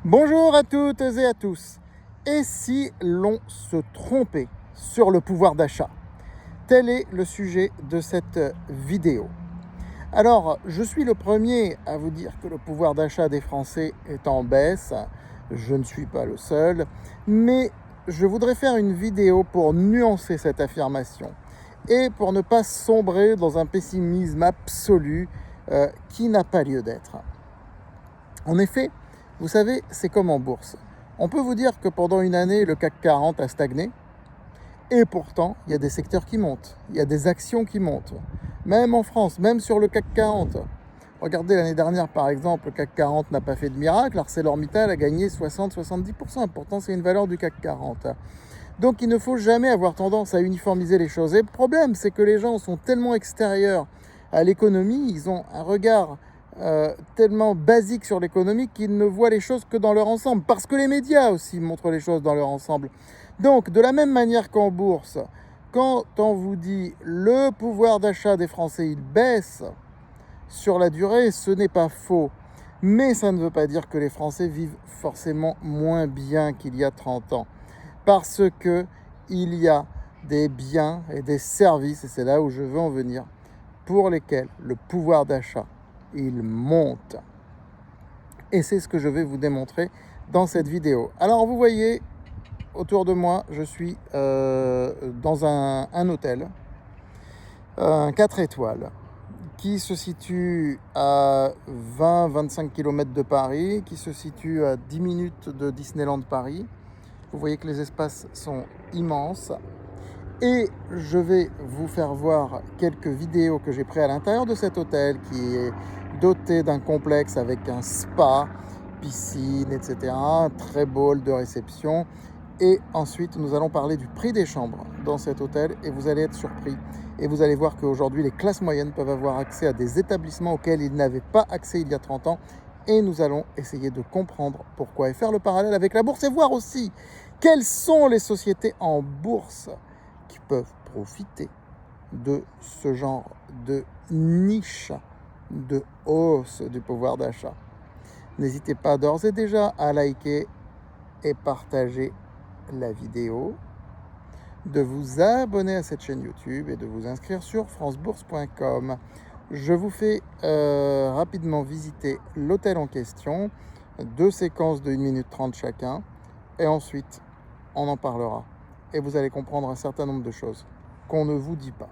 Bonjour à toutes et à tous. Et si l'on se trompait sur le pouvoir d'achat? Tel est le sujet de cette vidéo. Alors, je suis le premier à vous dire que le pouvoir d'achat des Français est en baisse. Je ne suis pas le seul, mais je voudrais faire une vidéo pour nuancer cette affirmation et pour ne pas sombrer dans un pessimisme absolu qui n'a pas lieu d'être. En effet, vous savez, c'est comme en bourse. On peut vous dire que pendant une année, le CAC 40 a stagné, et pourtant, il y a des secteurs qui montent, il y a des actions qui montent. Même en France, même sur le CAC 40. Regardez, l'année dernière, par exemple, le CAC 40 n'a pas fait de miracle, ArcelorMittal a gagné 60-70%, pourtant c'est une valeur du CAC 40. Donc il ne faut jamais avoir tendance à uniformiser les choses. Et le problème, c'est que les gens sont tellement extérieurs à l'économie, ils ont un regard tellement basique sur l'économie qu'ils ne voient les choses que dans leur ensemble, parce que les médias aussi montrent les choses dans leur ensemble. Donc, de la même manière qu'en bourse, quand on vous dit le pouvoir d'achat des Français, il baisse sur la durée, ce n'est pas faux. Mais ça ne veut pas dire que les Français vivent forcément moins bien qu'il y a 30 ans. Parce qu'il y a des biens et des services, et c'est là où je veux en venir, pour lesquels le pouvoir d'achat, il monte. Et c'est ce que je vais vous démontrer dans cette vidéo. Alors vous voyez, autour de moi, je suis dans un hôtel, un 4 étoiles, qui se situe à 20-25 km de Paris, qui se situe à 10 minutes de Disneyland Paris. Vous voyez que les espaces sont immenses. Et je vais vous faire voir quelques vidéos que j'ai prises à l'intérieur de cet hôtel qui est doté d'un complexe avec un spa, piscine, etc. Un très beau hall de réception. Et ensuite, nous allons parler du prix des chambres dans cet hôtel et vous allez être surpris. Et vous allez voir qu'aujourd'hui, les classes moyennes peuvent avoir accès à des établissements auxquels ils n'avaient pas accès il y a 30 ans. Et nous allons essayer de comprendre pourquoi et faire le parallèle avec la bourse et voir aussi quelles sont les sociétés en bourse qui peuvent profiter de ce genre de niche de hausse du pouvoir d'achat. N'hésitez pas d'ores et déjà à liker et partager la vidéo, de vous abonner à cette chaîne YouTube et de vous inscrire sur francebourse.com. Je vous fais rapidement visiter l'hôtel en question, 2 séquences de 1 minute 30 chacun, et ensuite on en parlera. Et vous allez comprendre un certain nombre de choses qu'on ne vous dit pas.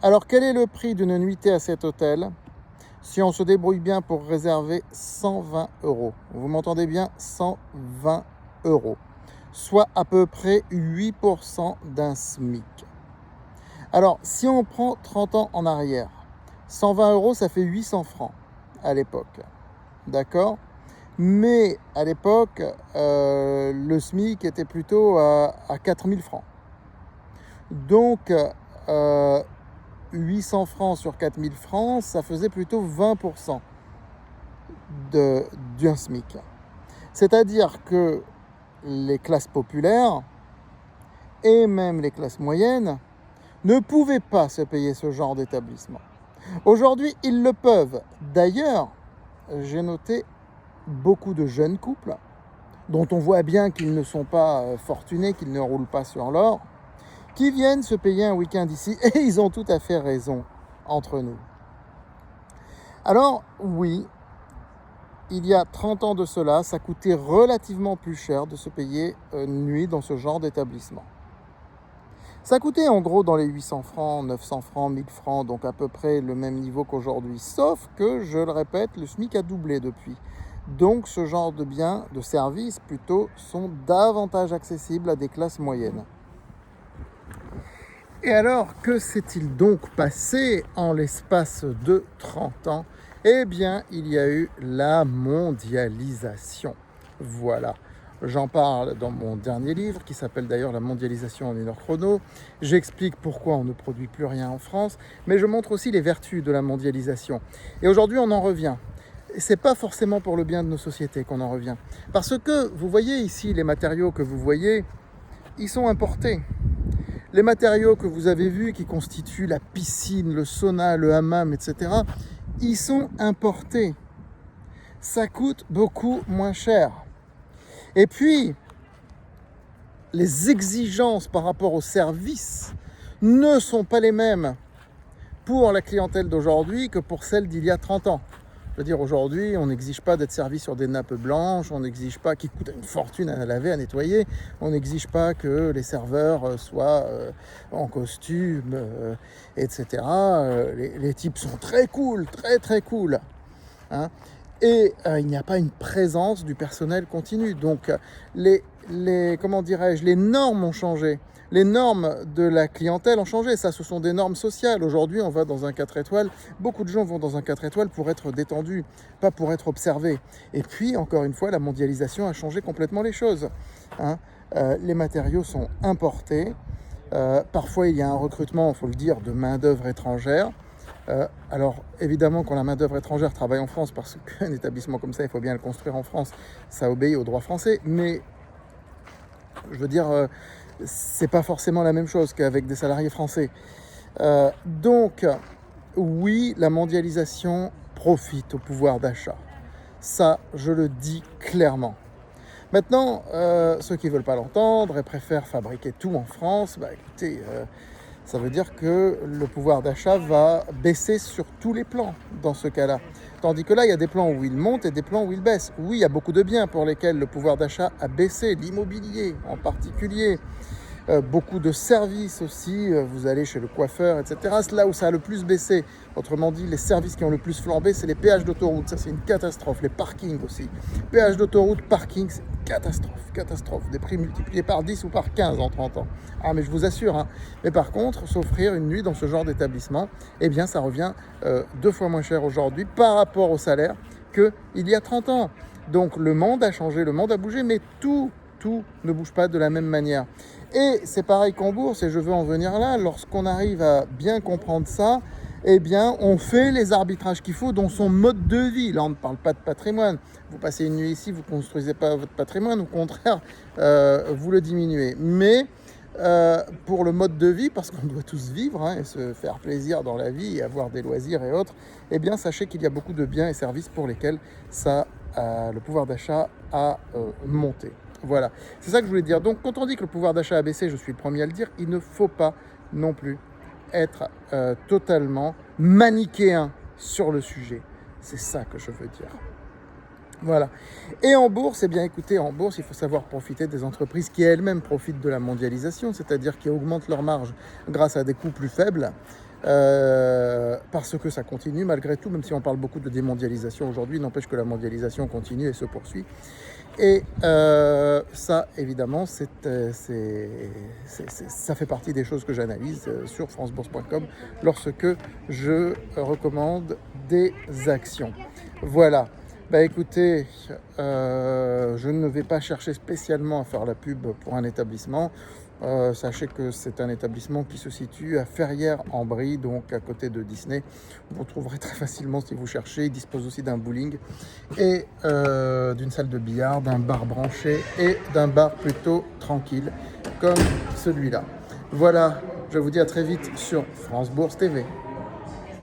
Alors, quel est le prix d'une nuitée à cet hôtel si on se débrouille bien pour réserver 120 euros? Vous m'entendez bien, 120 euros, soit à peu près 8% d'un SMIC. Alors, si on prend 30 ans en arrière, 120 euros, ça fait 800 francs à l'époque. D'accord? Mais à l'époque, le SMIC était plutôt à 4000 francs. Donc, 800 francs sur 4000 francs, ça faisait plutôt 20% d'un SMIC. C'est-à-dire que les classes populaires et même les classes moyennes ne pouvaient pas se payer ce genre d'établissement. Aujourd'hui, ils le peuvent. D'ailleurs, j'ai noté beaucoup de jeunes couples dont on voit bien qu'ils ne sont pas fortunés, qu'ils ne roulent pas sur l'or, qui viennent se payer un week-end ici, et ils ont tout à fait raison entre nous. Alors, oui, il y a 30 ans de cela, ça coûtait relativement plus cher de se payer une nuit dans ce genre d'établissement. Ça coûtait en gros dans les 800 francs, 900 francs, 1000 francs, donc à peu près le même niveau qu'aujourd'hui. Sauf que, je le répète, le SMIC a doublé depuis. Donc ce genre de biens, de services plutôt, sont davantage accessibles à des classes moyennes. Et alors, que s'est-il donc passé en l'espace de 30 ans? Eh bien, il y a eu la mondialisation. Voilà. J'en parle dans mon dernier livre, qui s'appelle d'ailleurs La mondialisation en 1 heure chrono. J'explique pourquoi on ne produit plus rien en France, mais je montre aussi les vertus de la mondialisation. Et aujourd'hui, on en revient. Et ce n'est pas forcément pour le bien de nos sociétés qu'on en revient. Parce que, vous voyez ici, les matériaux que vous voyez, ils sont importés. Les matériaux que vous avez vus, qui constituent la piscine, le sauna, le hammam, etc., ils sont importés. Ça coûte beaucoup moins cher. Et puis, les exigences par rapport aux services ne sont pas les mêmes pour la clientèle d'aujourd'hui que pour celle d'il y a 30 ans. Je veux dire, aujourd'hui, on n'exige pas d'être servi sur des nappes blanches, on n'exige pas, qui coûtent une fortune à laver, à nettoyer, on n'exige pas que les serveurs soient en costume, etc. Les types sont très cool, très très cool. Hein. Et il n'y a pas une présence du personnel continu. Donc, comment dirais-je, les normes ont changé. Les normes de la clientèle ont changé. Ça, ce sont des normes sociales. Aujourd'hui, on va dans un 4 étoiles. Beaucoup de gens vont dans un 4 étoiles pour être détendus, pas pour être observés. Et puis, encore une fois, la mondialisation a changé complètement les choses. Hein. Les matériaux sont importés. Parfois, il y a un recrutement, il faut le dire, de main-d'œuvre étrangère. Alors évidemment, quand la main-d'œuvre étrangère travaille en France, parce qu'un établissement comme ça, il faut bien le construire en France, ça obéit au droit français, mais je veux dire, c'est pas forcément la même chose qu'avec des salariés français. Donc, oui, la mondialisation profite au pouvoir d'achat. Ça, je le dis clairement. Maintenant, ceux qui ne veulent pas l'entendre et préfèrent fabriquer tout en France, bah écoutez, ça veut dire que le pouvoir d'achat va baisser sur tous les plans dans ce cas-là. Tandis que là, il y a des plans où il monte et des plans où il baisse. Oui, il y a beaucoup de biens pour lesquels le pouvoir d'achat a baissé, l'immobilier en particulier. Beaucoup de services aussi, vous allez chez le coiffeur, etc. C'est là où ça a le plus baissé. Autrement dit, les services qui ont le plus flambé, c'est les péages d'autoroute. Ça, c'est une catastrophe. Les parkings aussi. Péages d'autoroute, parking, c'est une catastrophe. Des prix multipliés par 10 ou par 15 en 30 ans. Ah, mais je vous assure. Hein. Mais par contre, s'offrir une nuit dans ce genre d'établissement, eh bien, ça revient 2 fois moins cher aujourd'hui par rapport au salaire qu'il y a 30 ans. Donc, le monde a changé, le monde a bougé, mais tout ne bouge pas de la même manière. Et c'est pareil qu'en bourse, et je veux en venir là, lorsqu'on arrive à bien comprendre ça, eh bien, on fait les arbitrages qu'il faut dans son mode de vie. Là, on ne parle pas de patrimoine. Vous passez une nuit ici, vous ne construisez pas votre patrimoine, au contraire, vous le diminuez. Mais pour le mode de vie, parce qu'on doit tous vivre et se faire plaisir dans la vie, et avoir des loisirs et autres, eh bien, sachez qu'il y a beaucoup de biens et services pour lesquels le pouvoir d'achat a monté. Voilà, c'est ça que je voulais dire. Donc, quand on dit que le pouvoir d'achat a baissé, je suis le premier à le dire, il ne faut pas non plus être totalement manichéen sur le sujet. C'est ça que je veux dire. Voilà. Et en bourse, eh bien écoutez, en bourse, il faut savoir profiter des entreprises qui elles-mêmes profitent de la mondialisation, c'est-à-dire qui augmentent leurs marges grâce à des coûts plus faibles. parce que ça continue malgré tout, même si on parle beaucoup de démondialisation aujourd'hui, n'empêche que la mondialisation continue et se poursuit. Et ça, évidemment, ça fait partie des choses que j'analyse sur francebourse.com lorsque je recommande des actions. Voilà. Bah écoutez, je ne vais pas chercher spécialement à faire la pub pour un établissement. Sachez que c'est un établissement qui se situe à Ferrières-en-Brie, donc à côté de Disney. Vous trouverez très facilement si vous cherchez. Il dispose aussi d'un bowling et d'une salle de billard, d'un bar branché et d'un bar plutôt tranquille comme celui-là. Voilà, je vous dis à très vite sur France Bourse TV.